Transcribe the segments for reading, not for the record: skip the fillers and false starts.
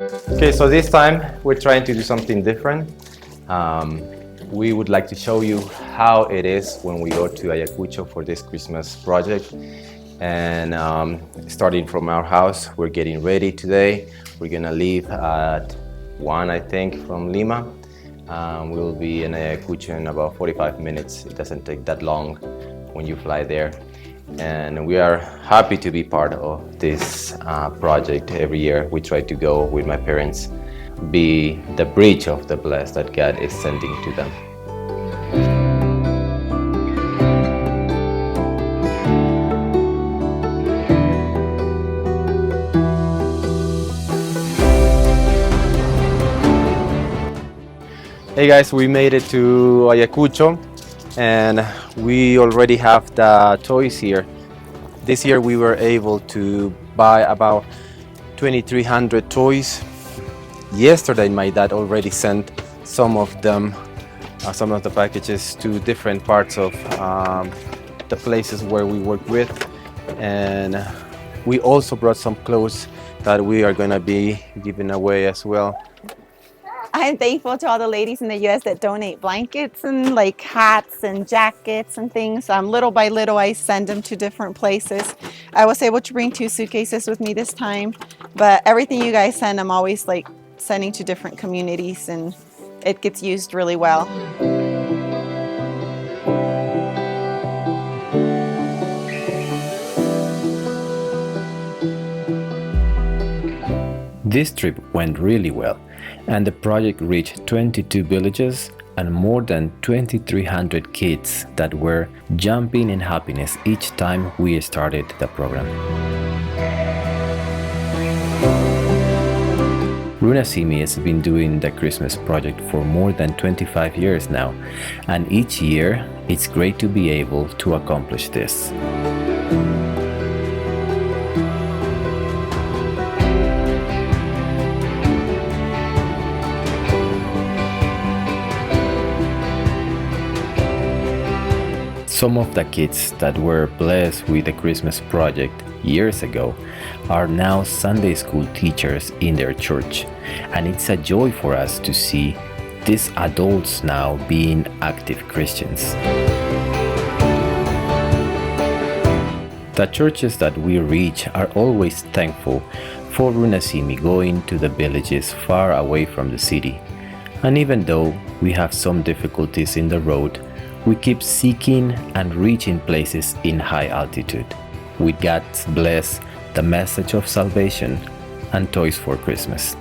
Okay, so this time we're trying to do something different. We would like to show you how it is when we go to Ayacucho for this Christmas project. And starting from our house, we're getting ready today. We're gonna leave at 1, I think, from Lima. We'll be in Ayacucho in about 45 minutes. It doesn't take that long when you fly there. And we are happy to be part of this project. Every year we try to go with my parents, be the bridge of the blessed that God is sending to them. Hey guys, we made it to Ayacucho and we already have the toys here. This year we were able to buy about 2,300 toys. Yesterday my dad already sent some of them, some of the packages to different parts of the places where we work with. And we also brought some clothes that we are gonna be giving away as well. I'm thankful to all the ladies in the U.S. that donate blankets and like hats and jackets and things. Little by little, I send them to different places. I was able to bring 2 suitcases with me this time, but everything you guys send, I'm always like sending to different communities, and it gets used really well. This trip went really well, and the project reached 22 villages and more than 2,300 kids that were jumping in happiness each time we started the program. Runasimi has been doing the Christmas project for more than 25 years now, and each year it's great to be able to accomplish this. Some of the kids that were blessed with the Christmas project years ago are now Sunday school teachers in their church, and it's a joy for us to see these adults now being active Christians. The churches that we reach are always thankful for Runasimi going to the villages far away from the city, and even though we have some difficulties in the road, we keep seeking and reaching places in high altitude. With God's bless the message of salvation and toys for Christmas.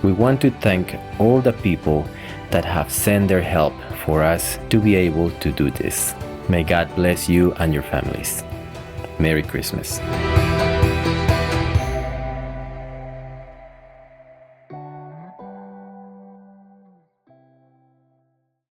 We want to thank all the people that have sent their help for us to be able to do this. May God bless you and your families. Merry Christmas.